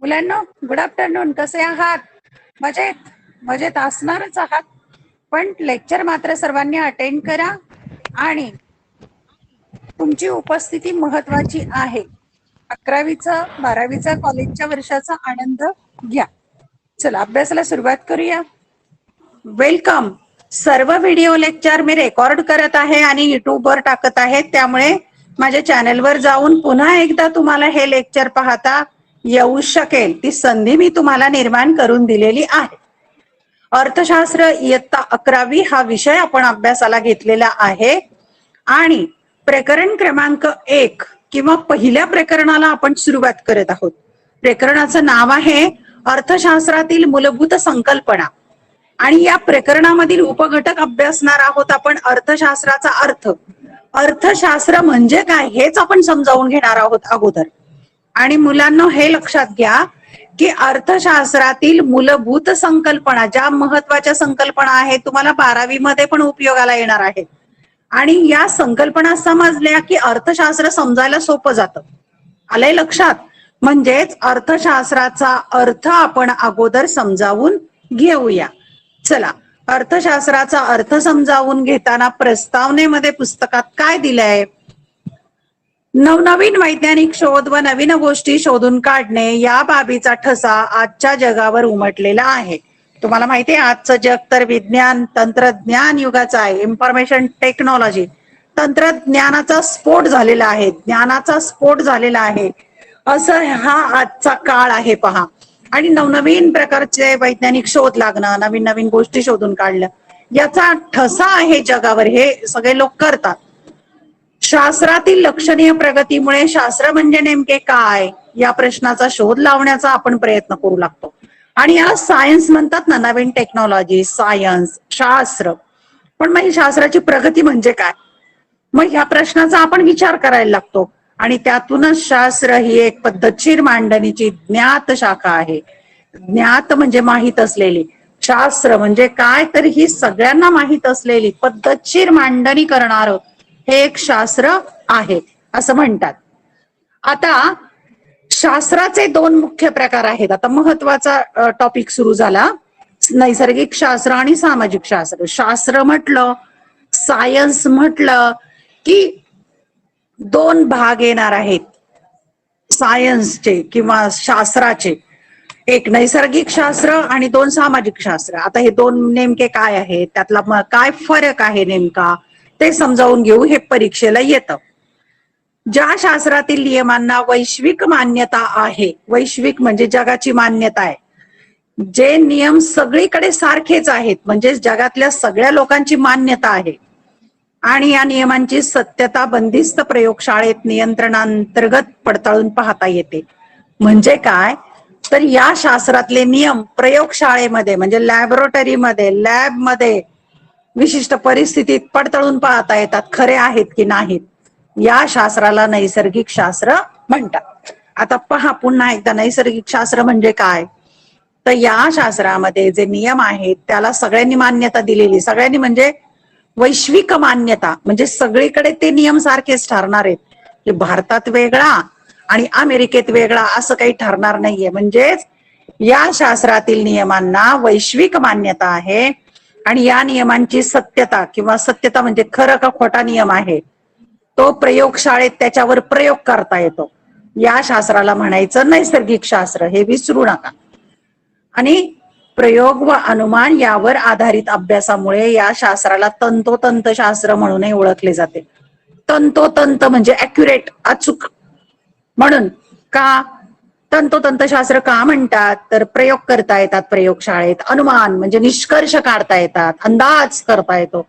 मुलांनो, good afternoon. कसे आहात? मजेत मजेत असणारच आहात, पण लेक्चर मात्र सर्वांनी अटेंड करा आणि तुमची उपस्थिती महत्वाची आहे. 11वीचा 12वीचा कॉलेजच्या वर्षाचा आनंद घ्या. चला अभ्यासाला सुरुवात करूया. वेलकम. सर्व व्हिडिओ लेक्चर मी रेकॉर्ड करत आहे आणि युट्यूबवर टाकत आहे, त्यामुळे माझ्या चॅनलवर जाऊन पुन्हा एकदा तुम्हाला हे लेक्चर पाहता येऊ शकेल ती संधी मी तुम्हाला निर्माण करून दिलेली आहे. अर्थशास्त्र इयत्ता 11वी हा विषय आपण अभ्यासाला घेतलेला आहे आणि प्रकरण क्रमांक 1 किंवा पहिल्या प्रकरणाला आपण सुरुवात करत आहोत. प्रकरणाचं नाव आहे अर्थशास्त्रातील मूलभूत संकल्पना आणि या प्रकरणामधील उपघटक अभ्यासणार आहोत आपण. अर्थशास्त्राचा अर्थ, अर्थशास्त्र म्हणजे काय हेच आपण समजावून घेणार आहोत अगोदर. आणि मुलांना हे लक्षात घ्या की अर्थशास्त्रातील मूलभूत संकल्पना, ज्या महत्वाच्या संकल्पना आहेत, तुम्हाला 12वी मध्ये पण उपयोगाला येणार आहेत. आणि या संकल्पना समजल्या की अर्थशास्त्र समजायला सोपं जातं. आलंय लक्षात? म्हणजेच अर्थशास्त्राचा अर्थ आपण अगोदर समजावून घेऊया. चला, अर्थशास्त्राचा अर्थ समजावून घेताना प्रस्तावनेमध्ये पुस्तकात काय दिलंय? नवनवीन वैज्ञानिक शोध व नवीन गोष्टी शोधून काढणे या बाबीचा ठसा आजच्या जगावर उमटलेला आहे. तुम्हाला माहिती आहे आजचं जग तर विज्ञान तंत्रज्ञान युगाचं आहे. इन्फॉर्मेशन टेक्नॉलॉजी, तंत्रज्ञानाचा स्फोट झालेला आहे, ज्ञानाचा स्फोट झालेला आहे, असं हा आजचा काळ आहे पहा. आणि नवनवीन प्रकारचे वैज्ञानिक शोध लागणं, नवीन नवीन गोष्टी शोधून काढल्या, याचा ठसा आहे जगावर. हे सगळे लोक करतात. शास्त्रातील लक्षणीय प्रगतीमुळे शास्त्र म्हणजे नेमके काय या प्रश्नाचा शोध लावण्याचा आपण प्रयत्न करू लागतो. आणि याला सायन्स म्हणतात ना, नवीन टेक्नॉलॉजी, सायन्स, शास्त्र. पण मग शास्त्राची प्रगती म्हणजे काय? मग ह्या प्रश्नाचा आपण विचार करायला लागतो आणि त्यातूनच शास्त्र ही एक पद्धतशीर मांडणीची ज्ञात शाखा आहे. ज्ञात म्हणजे माहीत असलेली, शास्त्र म्हणजे काय तर ही सगळ्यांना माहीत असलेली पद्धतशीर मांडणी करणार हे एक शास्त्र आहे असं म्हणतात. आता शास्त्राचे दोन मुख्य प्रकार आहेत. आता महत्वाचा टॉपिक सुरू झाला, नैसर्गिक शास्त्र आणि सामाजिक शास्त्र. शास्त्र म्हटलं, सायन्स म्हटलं की दोन भाग येणार आहेत सायन्सचे किंवा शास्त्राचे. एक नैसर्गिक शास्त्र आणि दोन सामाजिक शास्त्र. आता हे दोन नेमके काय आहेत, त्यातला काय फरक आहे नेमका ते समजावून घेऊ. हे परीक्षेला येतं. ज्या शास्त्रातील नियमांना वैश्विक मान्यता आहे, वैश्विक म्हणजे जगाची मान्यता आहे, जे नियम सगळीकडे सारखेच आहेत, म्हणजे जगातल्या सगळ्या लोकांची मान्यता आहे आणि या नियमांची सत्यता बंदिस्त प्रयोगशाळेत नियंत्रणांतर्गत पडताळून पाहता येते. म्हणजे काय तर या शास्त्रातले नियम प्रयोगशाळेमध्ये म्हणजे लॅबोरेटरीमध्ये, लॅबमध्ये विशिष्ट परिस्थितीत पडताळून पाहता येतात, खरे आहेत की नाहीत. या शास्त्राला नैसर्गिक शास्त्र म्हणतात. आता पहा पुन्हा एकदा, नैसर्गिक शास्त्र म्हणजे काय तर या शास्त्रामध्ये जे नियम आहेत त्याला सगळ्यांनी मान्यता दिलेली. सगळ्यांनी म्हणजे वैश्विक मान्यता, म्हणजे सगळीकडे ते नियम सारखेच ठरणार आहेत. की भारतात वेगळा आणि अमेरिकेत वेगळा असं काही ठरणार नाहीये. म्हणजेच या शास्त्रातील नियमांना वैश्विक मान्यता आहे आणि या नियमांची सत्यता किंवा सत्यता म्हणजे खरं का खोटा नियम आहे तो प्रयोगशाळेत त्याच्यावर प्रयोग करता येतो. या शास्त्राला म्हणायचं नैसर्गिक शास्त्र, हे विसरू नका. आणि प्रयोग व अनुमान यावर आधारित अभ्यासामुळे या शास्त्राला तंतोतंत शास्त्र म्हणूनही ओळखले जाते. तंतोतंत म्हणजे अॅक्युरेट, अचूक. म्हणून का तंतोतंत शास्त्र का म्हणतात तर प्रयोग करता येतात प्रयोगशाळेत, अनुमान म्हणजे निष्कर्ष काढता येतात, अंदाज करता येतो.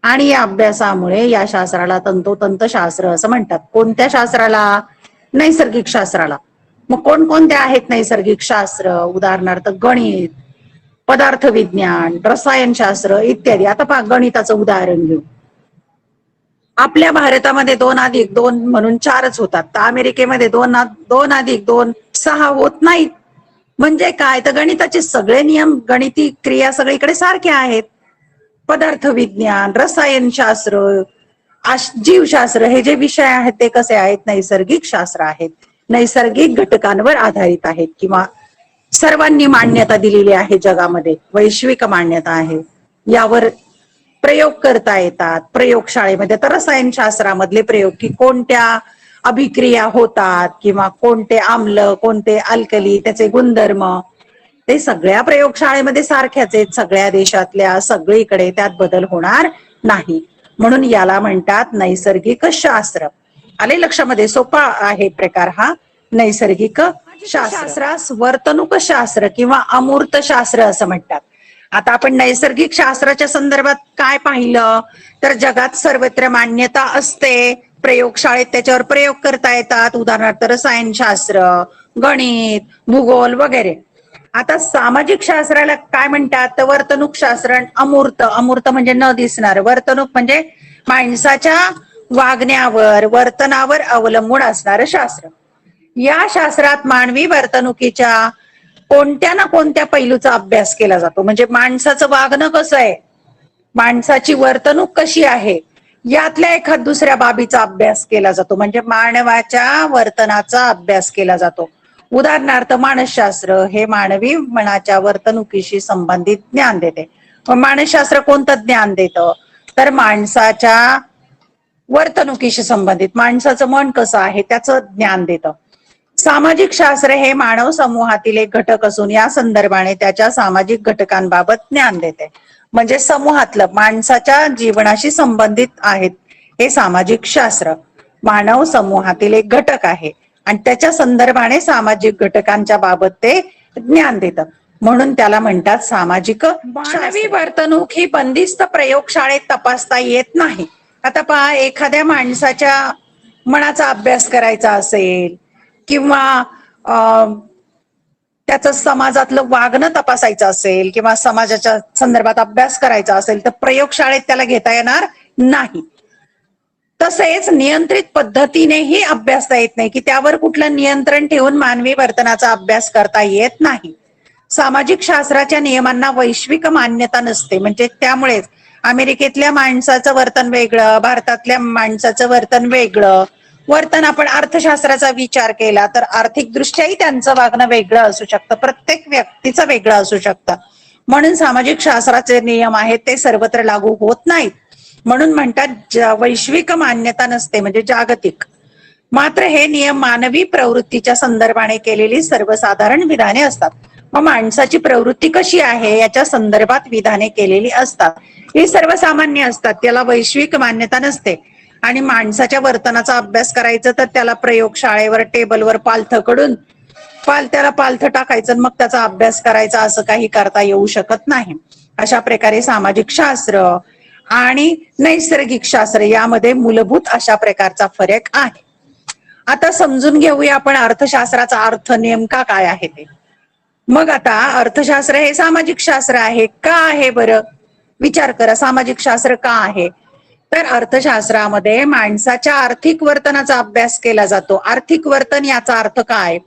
आणि या अभ्यासामुळे या शास्त्राला तंतोतंत शास्त्र असं म्हणतात. कोणत्या शास्त्राला? नैसर्गिक शास्त्राला. मग कोणकोणते आहेत नैसर्गिक शास्त्र? उदाहरणार्थ गणित, पदार्थ विज्ञान, रसायनशास्त्र इत्यादी. आता पहा गणिताचं उदाहरण घेऊ. आपल्या भारतामध्ये 2+2 म्हणून 4च होतात, तर अमेरिकेमध्ये 2+2 6 होत नाहीत. म्हणजे काय तर गणिताचे सगळे नियम, गणिती क्रिया सगळीकडे सारख्या आहेत. पदार्थ विज्ञान, रसायनशास्त्र, जीवशास्त्र हे जे विषय आहेत ते कसे आहेत? नैसर्गिक शास्त्र आहेत. नैसर्गिक घटकांवर आधारित आहेत किंवा सर्वांनी मान्यता दिलेली आहे जगामध्ये, वैश्विक मान्यता आहे. यावर प्रयोग करता येतात प्रयोगशाळेमध्ये. तर रसायनशास्त्रामधले प्रयोग की कोणत्या अभिक्रिया होतात किंवा कोणते आम्ल कोणते अल्कली त्याचे गुणधर्म ते सगळ्या प्रयोगशाळेमध्ये सारख्याच आहेत, सगळ्या देशातल्या सगळीकडे, त्यात बदल होणार नाही. म्हणून याला म्हणतात नैसर्गिक शास्त्र. आले लक्षामध्ये? सोपा आहे प्रकार हा नैसर्गिक शास्त्रास वर्तणूक शास्त्र किंवा अमूर्त शास्त्र असं म्हणतात. आता आपण नैसर्गिक शास्त्राच्या संदर्भात काय पाहिलं तर जगात सर्वत्र मान्यता असते, प्रयोगशाळेत त्याच्यावर प्रयोग करता येतात, उदाहरणार्थ रसायनशास्त्र, गणित, भूगोल वगैरे. आता सामाजिक शास्त्राला काय म्हणतात तर वर्तणूक शास्त्र. अमूर्त, अमूर्त म्हणजे न दिसणार, वर्तणूक म्हणजे माणसाच्या वागण्यावर वर्तनावर अवलंबून असणारं शास्त्र. या शास्त्रात मानवी वर्तणुकीच्या कोणत्या ना कोणत्या पैलूचा अभ्यास केला जातो. म्हणजे माणसाचं वागणं कसं आहे, माणसाची वर्तणूक कशी आहे, यातल्या एखाद दुसऱ्या बाबीचा अभ्यास केला जातो. म्हणजे मानवाच्या वर्तनाचा अभ्यास केला जातो. उदाहरणार्थ मानसशास्त्र हे मानवी मनाच्या वर्तणुकीशी संबंधित ज्ञान देते. मानसशास्त्र कोणतं ज्ञान देतं तर माणसाच्या वर्तणुकीशी संबंधित, माणसाचं मन कसं आहे त्याचं ज्ञान देतं. सामाजिक शास्त्र हे मानव समूहातील एक घटक असून या संदर्भाने त्याच्या सामाजिक घटकांबाबत ज्ञान देते. म्हणजे समूहातलं माणसाच्या जीवनाशी संबंधित आहेत हे सामाजिक शास्त्र. मानव समूहातील एक घटक आहे आणि त्याच्या संदर्भाने सामाजिक घटकांच्या बाबत ते ज्ञान देतं, म्हणून त्याला म्हणतात सामाजिक. मानवी वर्तणूक ही बंदिस्त प्रयोगशाळेत तपासता येत नाही. आता पहा, एखाद्या माणसाच्या मनाचा अभ्यास करायचा असेल किंवा त्याचं समाजातलं वागणं तपासायचं असेल किंवा समाजाच्या संदर्भात अभ्यास करायचा असेल तर प्रयोगशाळेत त्याला घेता येणार नाही. तसेच नियंत्रित पद्धतीनेही अभ्यासता येत नाही, की त्यावर कुठलं नियंत्रण ठेवून मानवी वर्तनाचा अभ्यास करता येत नाही. सामाजिक शास्त्राच्या नियमांना वैश्विक मान्यता नसते. म्हणजे त्यामुळेच अमेरिकेतल्या माणसाचं वर्तन वेगळं, भारतातल्या माणसाचं वर्तन वेगळं. वर्तन आपण अर्थशास्त्राचा विचार केला तर आर्थिक दृष्ट्याही त्यांचं वागणं वेगळं असू शकतं, प्रत्येक व्यक्तीचं वेगळं असू शकतं. म्हणून सामाजिक शास्त्राचे नियम आहेत ते सर्वत्र लागू होत नाहीत. म्हणून म्हणतात वैश्विक मान्यता नसते म्हणजे जागतिक. मात्र हे नियम मानवी प्रवृत्तीच्या संदर्भाने केलेली सर्वसाधारण विधाने असतात. मग माणसाची प्रवृत्ती कशी आहे याच्या संदर्भात विधाने केलेली असतात. ही सर्वसामान्य असतात, त्याला वैश्विक मान्यता नसते. आणि माणसाच्या वर्तनाचा अभ्यास करायचं तर त्याला प्रयोगशाळेवर टेबलवर पालथकडून त्याला पालथ टाकायचं मग त्याचा अभ्यास करायचा असं काही करता येऊ शकत नाही. अशा प्रकारे सामाजिक शास्त्र आणि नैसर्गिक शास्त्र यामध्ये मूलभूत अशा प्रकारचा फरक आहे. आता समजून घेऊया आपण अर्थशास्त्राचा अर्थ नेमका काय आहे ते. मग आता अर्थशास्त्र हे सामाजिक शास्त्र आहे का आहे बरं? विचार करा, सामाजिक शास्त्र का आहे तर अर्थशास्त्रामध्ये माणसाच्या आर्थिक वर्तनाचा अभ्यास केला जातो. आर्थिक वर्तन याचा अर्थ काय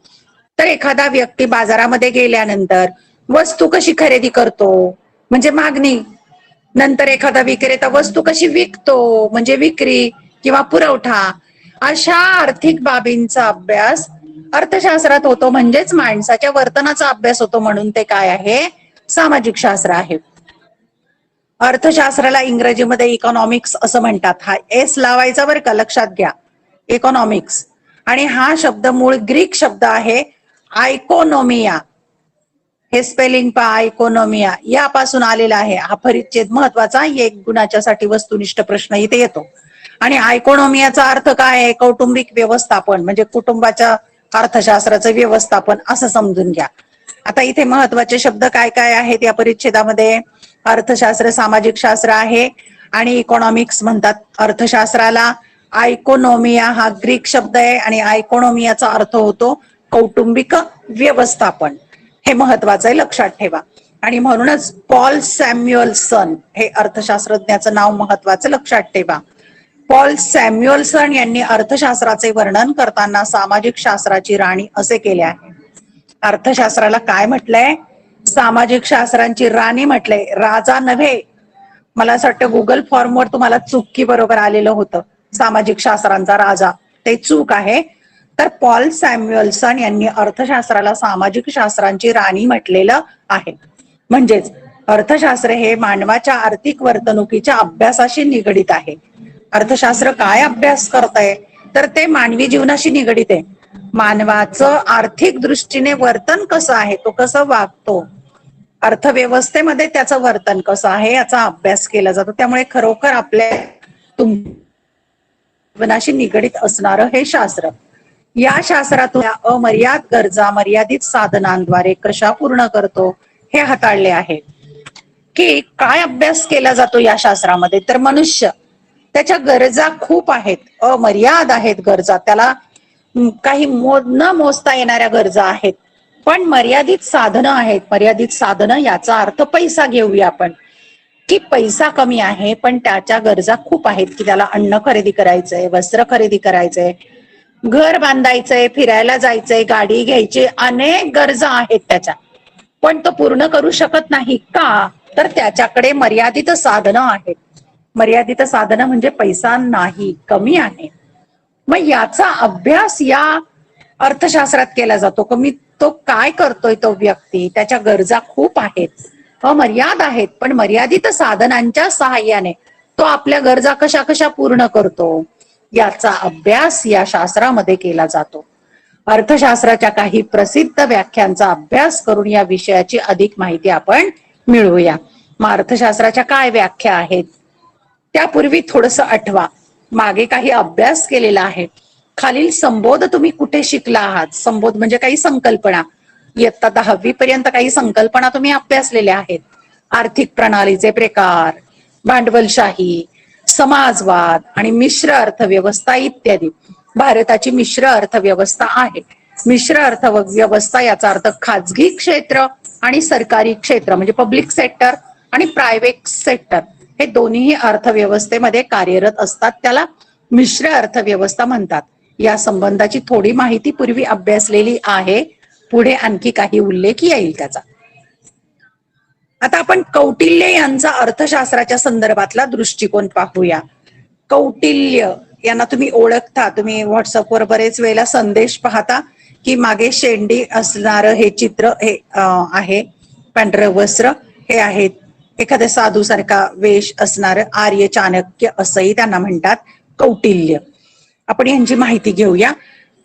तर एखादा व्यक्ती बाजारामध्ये गेल्यानंतर वस्तू कशी खरेदी करतो म्हणजे मागणी, नंतर एखादा विक्रेता वस्तू कशी विकतो म्हणजे विक्री किंवा पुरवठा, अशा आर्थिक बाबींचा अभ्यास अर्थशास्त्रात होतो. म्हणजेच माणसाच्या वर्तनाचा अभ्यास होतो, म्हणून ते काय आहे सामाजिक शास्त्र आहे. अर्थशास्त्राला इंग्रजीमध्ये इकॉनॉमिक्स असं म्हणतात. हा एस लावायचा बरं का, लक्षात घ्या, इकॉनॉमिक्स. आणि हा शब्द मूळ ग्रीक शब्द आहे आयकोनोमिया. हे स्पेलिंग पहा, आयकोनोमिया यापासून आलेला आहे. हा परिच्छेद महत्वाचा, एक गुणाच्यासाठी वस्तुनिष्ठ प्रश्न इथे येतो. आणि आयकोनोमियाचा अर्थ काय आहे? कौटुंबिक व्यवस्थापन म्हणजे कुटुंबाच्या अर्थशास्त्राचं व्यवस्थापन असं समजून घ्या. आता इथे महत्वाचे शब्द काय काय आहेत या परिच्छेदामध्ये? अर्थशास्त्र सामाजिक शास्त्र आहे आणि इकॉनॉमिक्स म्हणतात अर्थशास्त्राला. आयकोनोमिया हा ग्रीक शब्द आहे आणि आयकोनोमियाचा अर्थ होतो कौटुंबिक व्यवस्थापन. हे महत्वाचं आहे, लक्षात ठेवा. आणि म्हणूनच पॉल सॅम्युएल्सन हे अर्थशास्त्रज्ञाचं नाव महत्वाचं, लक्षात ठेवा. पॉल सॅम्युएल्सन यांनी अर्थशास्त्राचे वर्णन करताना सामाजिक शास्त्राची राणी असे केले आहे. अर्थशास्त्राला काय म्हटलंय? सामाजिक शास्त्रांची राणी म्हटलंय, राजा नव्हे. मला असं वाटतं गुगल फॉर्मवर तुम्हाला चुकी बरोबर आलेलं होतं, सामाजिक शास्त्रांचा राजा, ते चूक आहे. तर पॉल सॅम्युएल्सन यांनी अर्थशास्त्राला सामाजिक शास्त्रांची राणी म्हटलेलं आहे. म्हणजेच अर्थशास्त्र हे मानवाच्या आर्थिक वर्तणुकीच्या अभ्यासाशी निगडित आहे. अर्थशास्त्र काय अभ्यास करतंय तर ते मानवी जीवनाशी निगडित आहे. मानवाचं आर्थिक दृष्टीने वर्तन कसं आहे, तो कसं वागतो, अर्थव्यवस्थेमध्ये त्याचं वर्तन कसं आहे याचा अभ्यास केला जातो. त्यामुळे खरोखर आपल्या जीवनाशी निगडित असणारं हे शास्त्र. या शास्त्रातून अमर्याद गरजा मर्यादित साधनांद्वारे कशा पूर्ण करतो हे हाताळले आहे. की काय अभ्यास केला जातो या शास्त्रामध्ये तर मनुष्य, त्याच्या गरजा खूप आहेत, अमर्याद आहेत गरजा, त्याला काही न मोजता येणाऱ्या गरजा आहेत, पण मर्यादित साधनं आहेत. मर्यादित साधनं याचा अर्थ पैसा घेऊया आपण, की पैसा कमी आहे पण त्याच्या गरजा खूप आहेत, की त्याला अन्न खरेदी करायचंय, वस्त्र खरेदी करायचंय, घर बांधायचंय, फिरायला जायचंय, गाडी घ्यायची, अनेक गरजा आहेत त्याच्या, पण तो पूर्ण करू शकत नाही का तर त्याच्याकडे मर्यादित साधनं आहेत. मर्यादित साधनं म्हणजे पैसा नाही, कमी आहे. मग याचा अभ्यास या अर्थशास्त्रात केला जातो. कमी तो काय करतोय तो व्यक्ती, त्याच्या गरजा खूप आहेत, अमर्याद आहेत, पण मर्यादित साधनांच्या सहाय्याने तो आपल्या गरजा कशा कशा पूर्ण करतो याचा अभ्यास या शास्त्रामध्ये केला जातो. अर्थशास्त्राच्या काही प्रसिद्ध व्याख्यांचा अभ्यास करून या विषयाची अधिक माहिती आपण मिळवूया. मग अर्थशास्त्राच्या काय व्याख्या आहेत त्यापूर्वी थोडंसं आठवा, मागे काही अभ्यास केलेला आहे. खालील संबोध तुम्ही कुठे शिकला आहात. संबोध म्हणजे काही संकल्पना, इयत्ता 10वी पर्यंत काही संकल्पना तुम्ही अभ्यासलेल्या आहेत. आर्थिक प्रणालीचे प्रकार, भांडवलशाही, समाजवाद आणि मिश्र अर्थव्यवस्था इत्यादी. भारताची मिश्र अर्थव्यवस्था आहे. मिश्र अर्थव्यवस्था याचा अर्थ खाजगी क्षेत्र आणि सरकारी क्षेत्र म्हणजे पब्लिक सेक्टर आणि प्रायव्हेट सेक्टर हे दोन्हीही अर्थव्यवस्थेमध्ये कार्यरत असतात, त्याला मिश्र अर्थव्यवस्था म्हणतात. या संबंधाची थोडी माहिती पूर्वी अभ्यासलेली आहे, पुढे आणखी काही उल्लेख येईल त्याचा. आता आपण कौटिल्य यांचा अर्थशास्त्राच्या संदर्भातला दृष्टिकोन पाहूया. कौटिल्य यांना तुम्ही ओळखता, तुम्ही व्हॉट्सअपवर बरेच वेळेला संदेश पाहता की मागे शेंडी असणारं हे चित्र हे आहे, पांढरं वस्त्र हे आहेत, एखाद्या साधू सारखा वेश असणारं आर्य चाणक्य असंही त्यांना म्हणतात कौटिल्य. आपण यांची माहिती घेऊया.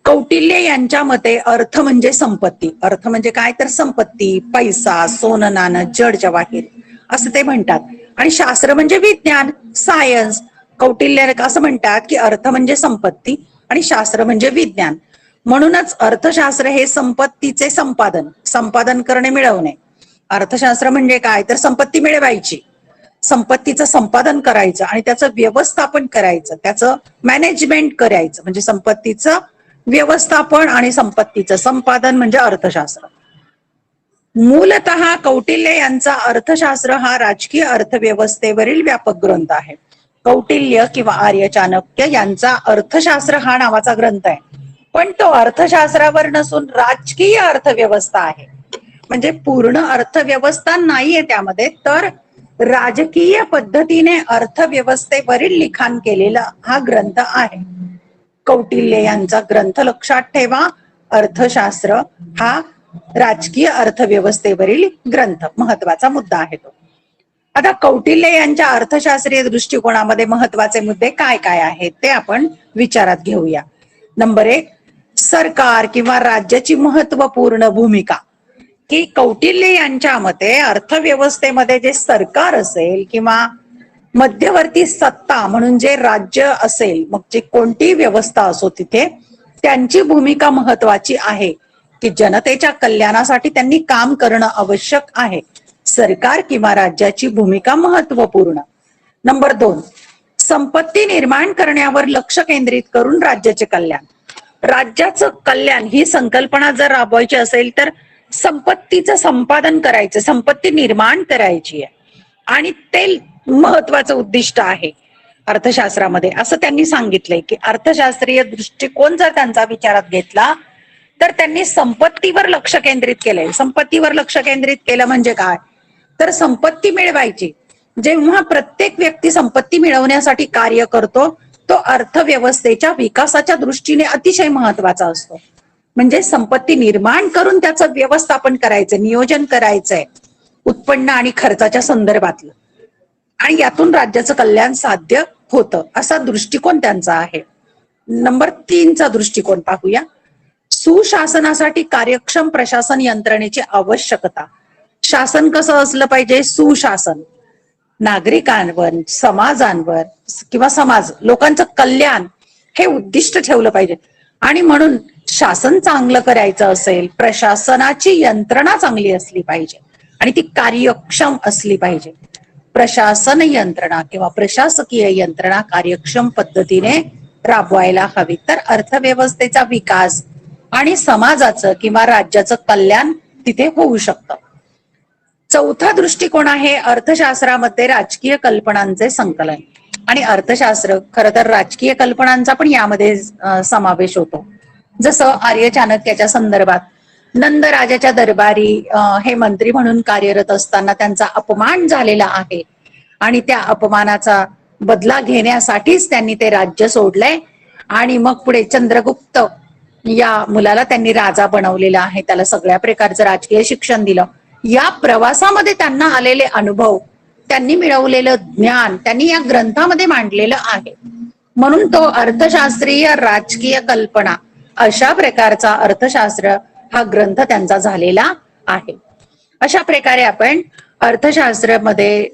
कौटिल्य यांच्या मते अर्थ म्हणजे संपत्ती. अर्थ म्हणजे काय तर संपत्ती, पैसा, सोनं नाणं, जड जवाहीर असं ते म्हणतात. आणि शास्त्र म्हणजे विज्ञान, सायन्स. कौटिल्य असं म्हणतात की अर्थ म्हणजे संपत्ती आणि शास्त्र म्हणजे विज्ञान. म्हणूनच अर्थशास्त्र हे संपत्तीचे संपादन करणे, मिळवणे. अर्थशास्त्र म्हणजे काय तर संपत्ती मिळवायची, संपत्तीचं संपादन करायचं आणि त्याचं व्यवस्थापन करायचं, त्याचं मॅनेजमेंट करायचं, म्हणजे संपत्तीचं व्यवस्थापन आणि संपत्तीचं संपादन म्हणजे अर्थशास्त्र. मूलतः कौटिल्य यांचा अर्थशास्त्र हा राजकीय अर्थव्यवस्थेवरील व्यापक ग्रंथ आहे. कौटिल्य किंवा आर्य चाणक्य यांचा अर्थशास्त्र हा नावाचा ग्रंथ आहे, पण तो अर्थशास्त्रावर नसून राजकीय अर्थव्यवस्था आहे. म्हणजे पूर्ण अर्थव्यवस्था नाहीये त्यामध्ये, तर राजकीय पद्धतीने अर्थव्यवस्थेवरील लिखाण केलेला हा ग्रंथ आहे. कौटिल्य यांचा ग्रंथ लक्षात ठेवा. अर्थशास्त्र हा राजकीय अर्थव्यवस्थेवरील ग्रंथ, महत्वाचा मुद्दा आहे तो. आता कौटिल्य यांच्या अर्थशास्त्रीय दृष्टिकोनामध्ये महत्वाचे मुद्दे काय काय आहेत ते आपण विचारात घेऊया. नंबर 1, सरकार किंवा राज्याची महत्वपूर्ण भूमिका. की कौटिल्य यांच्या मते अर्थव्यवस्थेमध्ये जे सरकार असेल किंवा मध्यवर्ती सत्ता म्हणून जे राज्य असेल, मग जे कोणती व्यवस्था असो तिथे त्यांची भूमिका महत्वाची आहे, की जनतेच्या कल्याणासाठी त्यांनी काम करणं आवश्यक आहे. सरकार किंवा राज्याची भूमिका महत्वपूर्ण. नंबर 2, संपत्ती निर्माण करण्यावर लक्ष केंद्रित करून राज्याचे कल्याण. राज्याचं कल्याण ही संकल्पना जर राबवायची असेल तर संपत्तीचं संपादन करायचं, संपत्ती निर्माण करायची आहे आणि ते महत्वाचं उद्दिष्ट आहे अर्थशास्त्रामध्ये, असं त्यांनी सांगितलंय. की अर्थशास्त्रीय दृष्टिकोन जर त्यांचा विचारात घेतला तर त्यांनी संपत्तीवर लक्ष केंद्रित केलंय. संपत्तीवर लक्ष केंद्रित केलं म्हणजे काय तर संपत्ती मिळवायची. जेव्हा प्रत्येक व्यक्ती संपत्ती मिळवण्यासाठी कार्य करतो तो अर्थव्यवस्थेच्या विकासाच्या दृष्टीने अतिशय महत्वाचा असतो. म्हणजे संपत्ती निर्माण करून त्याचं व्यवस्थापन करायचं, नियोजन करायचंय उत्पन्न आणि खर्चाच्या संदर्भातलं, आणि यातून राज्याचं कल्याण साध्य होतं, असा दृष्टिकोन त्यांचा आहे. नंबर 3चा दृष्टिकोन पाहूया. सुशासनासाठी कार्यक्षम प्रशासन यंत्रणेची आवश्यकता. शासन कसं असलं पाहिजे? सुशासन. नागरिकांवर, समाजांवर किंवा समाज लोकांचं कल्याण हे उद्दिष्ट ठेवलं पाहिजे. आणि म्हणून शासन चांगलं करायचं असेल, प्रशासनाची यंत्रणा चांगली असली पाहिजे आणि ती कार्यक्षम असली पाहिजे. प्रशासन यंत्रणा किंवा प्रशासकीय यंत्रणा कार्यक्षम पद्धतीने राबवायला हवी, तर अर्थव्यवस्थेचा विकास आणि समाजाचं किंवा राज्याचं कल्याण तिथे होऊ शकतं. चौथा दृष्टिकोन आहे अर्थशास्त्रामध्ये राजकीय कल्पनांचे संकलन. आणि अर्थशास्त्र खरं तर राजकीय कल्पनांचा पण यामध्ये समावेश होतो. जसं आर्य चाणक्याच्या संदर्भात नंद राजाच्या दरबारी हे मंत्री म्हणून कार्यरत असताना त्यांचा अपमान झालेला आहे आणि त्या अपमानाचा बदला घेण्यासाठीच त्यांनी ते राज्य सोडलंय आणि मग पुढे चंद्रगुप्त या मुलाला त्यांनी राजा बनवलेला आहे, त्याला सगळ्या प्रकारचं राजकीय शिक्षण दिलं. या प्रवासामध्ये त्यांना आलेले अनुभव, त्यांनी मिळवलेलं ज्ञान त्यांनी या ग्रंथामध्ये मांडलेलं आहे. म्हणून तो अर्थशास्त्रीय राजकीय कल्पना अशा प्रकारचा अर्थशास्त्र हा ग्रंथ त्यांचा झालेला आहे. अशा प्रकारे आपण अर्थशास्त्रामध्ये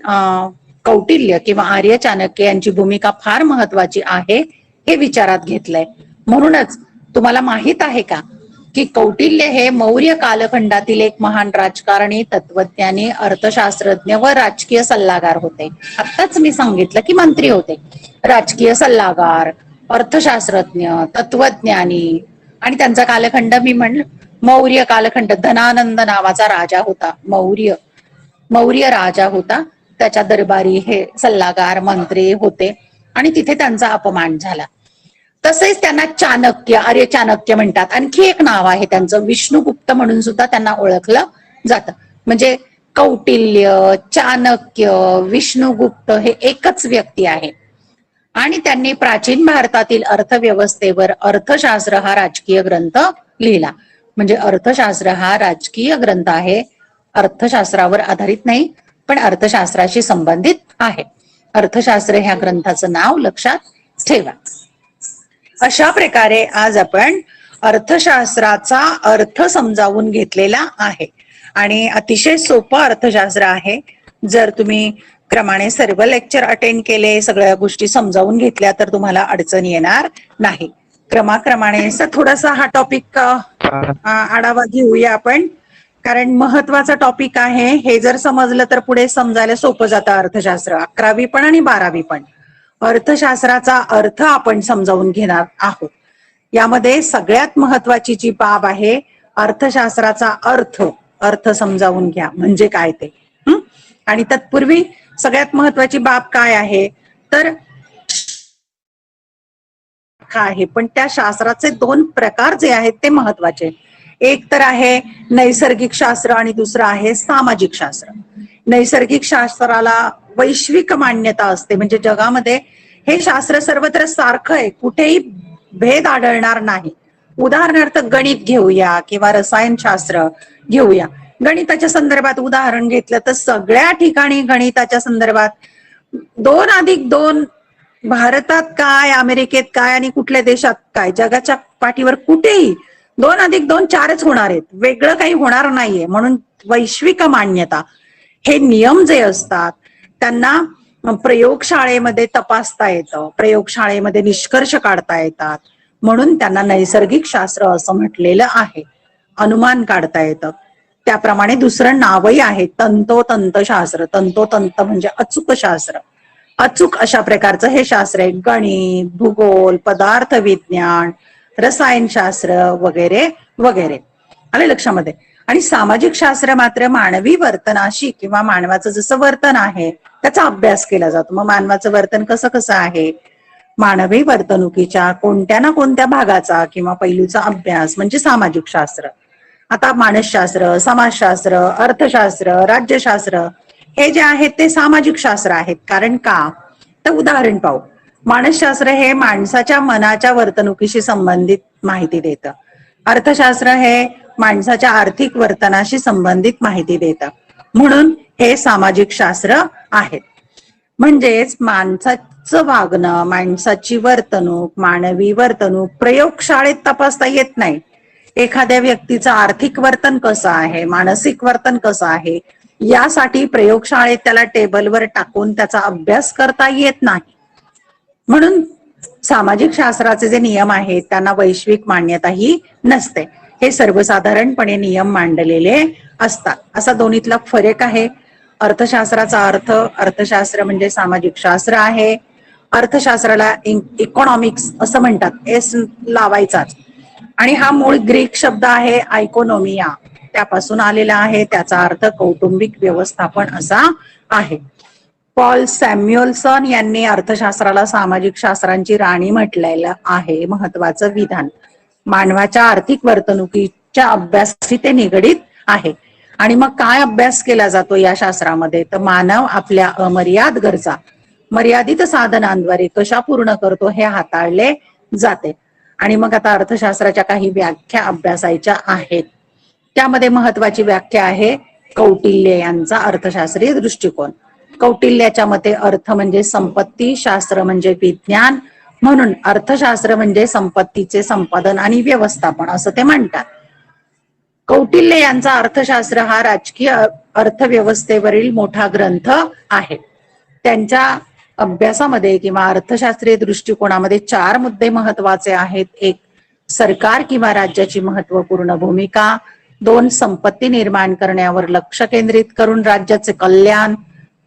कौटिल्य किंवा आर्य चाणक्य यांची भूमिका फार महत्वाची आहे हे विचारात घेतलंय. म्हणूनच तुम्हाला माहित आहे का की कौटिल्य हे मौर्य कालखंडातील एक महान राजकारणी, तत्वज्ञानी, अर्थशास्त्रज्ञ व राजकीय सल्लागार होते. आत्ताच मी सांगितलं की मंत्री होते, राजकीय सल्लागार, अर्थशास्त्रज्ञ, तत्वज्ञानी. आणि त्यांचा कालखंड मी म्हणलं मौर्य कालखंड. धनानंद नावाचा राजा होता, मौर्य राजा होता, त्याच्या दरबारी हे सल्लागार मंत्री होते आणि तिथे त्यांचा अपमान झाला. तसेच त्यांना चाणक्य, आर्य चाणक्य म्हणतात. आणखी एक नाव आहे त्यांचं, विष्णुगुप्त म्हणून सुद्धा त्यांना ओळखलं जातं. म्हणजे कौटिल्य, चाणक्य, विष्णुगुप्त हे एकच व्यक्ती आहे. आणि त्यांनी प्राचीन भारतातील अर्थव्यवस्थेवर अर्थशास्त्र हा राजकीय ग्रंथ लिहिला. म्हणजे अर्थशास्त्र हा राजकीय ग्रंथ आहे, अर्थशास्त्रावर आधारित नाही पण अर्थशास्त्राशी संबंधित आहे. अर्थशास्त्र ह्या ग्रंथाचं नाव लक्षात ठेवा. अशा प्रकारे आज आपण अर्थशास्त्राचा अर्थ समजावून घेतलेला आहे आणि अतिशय सोपं अर्थशास्त्र आहे. जर तुम्ही क्रमाने सर्व लेक्चर अटेंड केले, सगळ्या गोष्टी समजावून घेतल्या तर तुम्हाला अडचण येणार नाही. क्रमाक्रमाने थोडासा हा टॉपिक आढावा घेऊया आपण, कारण महत्वाचा टॉपिक आहे. हे जर समजलं तर पुढे समजायला सोपं जातं अर्थशास्त्र. 11वी पण आणि 12वी पण अर्थशास्त्राचा अर्थ आपण समजावून घेणार आहोत. यामध्ये सगळ्यात महत्वाची जी बाब आहे अर्थशास्त्राचा अर्थ समजावून घ्या म्हणजे काय ते. आणि तत्पूर्वी सगळ्यात महत्वाची बाब काय आहे तर आहे, पण त्या शास्त्राचे 2 प्रकार जे आहेत ते महत्वाचे. एक तर आहे नैसर्गिक शास्त्र आणि दुसरं आहे सामाजिक शास्त्र. नैसर्गिक शास्त्राला वैश्विक मान्यता असते, म्हणजे जगामध्ये हे शास्त्र सर्वत्र सारखं आहे, कुठेही भेद आढळणार नाही. उदाहरणार्थ गणित घेऊया किंवा रसायनशास्त्र घेऊया. गणिताच्या संदर्भात उदाहरण घेतलं तर सगळ्या ठिकाणी गणिताच्या संदर्भात 2+2 भारतात काय, अमेरिकेत काय आणि कुठल्या देशात काय, जगाच्या पाठीवर कुठेही 2+2 4च होणार आहेत, वेगळं काही होणार नाहीये. म्हणून वैश्विक मान्यता, हे नियम जे असतात त्यांना प्रयोगशाळेमध्ये तपासता येतं, प्रयोगशाळेमध्ये निष्कर्ष काढता येतात, म्हणून त्यांना नैसर्गिक शास्त्र असं म्हटलेलं आहे. अनुमान काढता येतं. त्याप्रमाणे दुसरं नावही आहे तंतोतंत शास्त्र. तंतोतंत म्हणजे अचूक शास्त्र. अचूक अशा प्रकारचं हे शास्त्र आहे. गणित, भूगोल, पदार्थ विज्ञान, रसायनशास्त्र वगैरे वगैरे. आले लक्षामध्ये. आणि सामाजिक शास्त्र मात्र मानवी वर्तनाशी किंवा मानवाचं जसं वर्तन आहे त्याचा अभ्यास केला जातो. मग मानवाचं वर्तन कसं कसं आहे, मानवी वर्तणुकीच्या कोणत्या ना कोणत्या भागाचा किंवा पैलूचा अभ्यास म्हणजे सामाजिक शास्त्र. आता मानसशास्त्र, समाजशास्त्र, अर्थशास्त्र, राज्यशास्त्र हे जे आहेत ते सामाजिक शास्त्र आहेत. कारण का तर उदाहरण पाहू. मानसशास्त्र हे माणसाच्या मनाच्या वर्तणुकीशी संबंधित माहिती देतं. अर्थशास्त्र हे माणसाच्या आर्थिक वर्तनाशी संबंधित माहिती देतं. म्हणून हे सामाजिक शास्त्र आहेत. म्हणजेच माणसाचं वागणं, माणसाची वर्तणूक, मानवी वर्तणूक प्रयोगशाळेत तपासता येत नाही. एखाद्या व्यक्तीचं आर्थिक वर्तन कसं आहे, मानसिक वर्तन कसं आहे, यासाठी प्रयोगशाळेत त्याला टेबलवर टाकून त्याचा अभ्यास करता येत नाही. म्हणून सामाजिक शास्त्राचे जे नियम आहेत त्यांना वैश्विक मान्यताही नसते. हे सर्वसाधारणपणे नियम मांडलेले असतात. असा दोन्हीतला फरक आहे. अर्थशास्त्राचा अर्थ, अर्थशास्त्र म्हणजे सामाजिक शास्त्र आहे. अर्थशास्त्राला इकॉनॉमिक्स असं म्हणतात, एस लावायचाच. आणि हा मूळ ग्रीक शब्द आहे आयकोनॉमिया, त्यापासून आलेला आहे. त्याचा अर्थ कौटुंबिक व्यवस्थापन असा आहे. पॉल सॅम्युएल्सन यांनी अर्थशास्त्राला सामाजिक शास्त्रांची राणी म्हटलेलं आहे. महत्वाचं विधान, मानवाच्या आर्थिक वर्तणुकीच्या अभ्यासाशी ते निगडीत आहे. आणि मग काय अभ्यास केला जातो या शास्त्रामध्ये, तर मानव आपल्या अमर्याद गरजा मर्यादित साधनांद्वारे कशा पूर्ण करतो हे हाताळले जाते. आणि मग आता अर्थशास्त्राच्या काही व्याख्या अभ्यासायच्या आहेत. त्यामध्ये महत्वाची व्याख्या आहे कौटिल्य यांचा अर्थशास्त्रीय दृष्टिकोन. कौटिल्याच्या मते अर्थ म्हणजे संपत्ती, शास्त्र म्हणजे विज्ञान, म्हणून अर्थशास्त्र म्हणजे संपत्तीचे संपादन आणि व्यवस्थापन असं ते म्हणतात. कौटिल्य यांचा अर्थशास्त्र हा राजकीय अर्थव्यवस्थेवरील मोठा ग्रंथ आहे. त्यांच्या अभ्यासामध्ये किंवा अर्थशास्त्रीय दृष्टिकोनामध्ये 4 मुद्दे महत्वाचे आहेत. 1, सरकार किंवा राज्याची महत्वपूर्ण भूमिका. 2, संपत्ती निर्माण करण्यावर लक्ष केंद्रित करून राज्याचे कल्याण.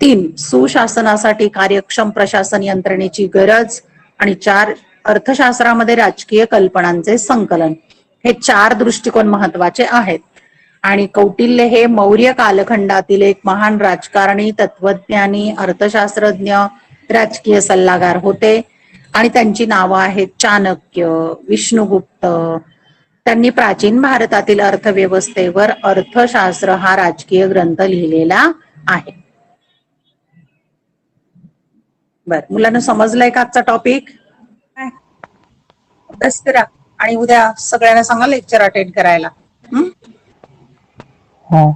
3, सुशासनासाठी कार्यक्षम प्रशासन यंत्रणेची गरज. आणि 4, अर्थशास्त्रामध्ये राजकीय कल्पनांचे संकलन. हे 4 दृष्टिकोन महत्वाचे आहेत. आणि कौटिल्य हे मौर्य कालखंडातील एक महान राजकारणी, तत्वज्ञानी, अर्थशास्त्रज्ञ, राजकीय सल्लागार होते. आणि त्यांची नावं आहेत चाणक्य, विष्णुगुप्त. त्यांनी प्राचीन भारतातील अर्थव्यवस्थेवर अर्थशास्त्र हा राजकीय ग्रंथ लिहिलेला आहे. बर, मुलांना समजलंय का आजचा टॉपिक? अभ्यास करा आणि उद्या सगळ्यांना सांगा लेक्चर अटेंड करायला. हो.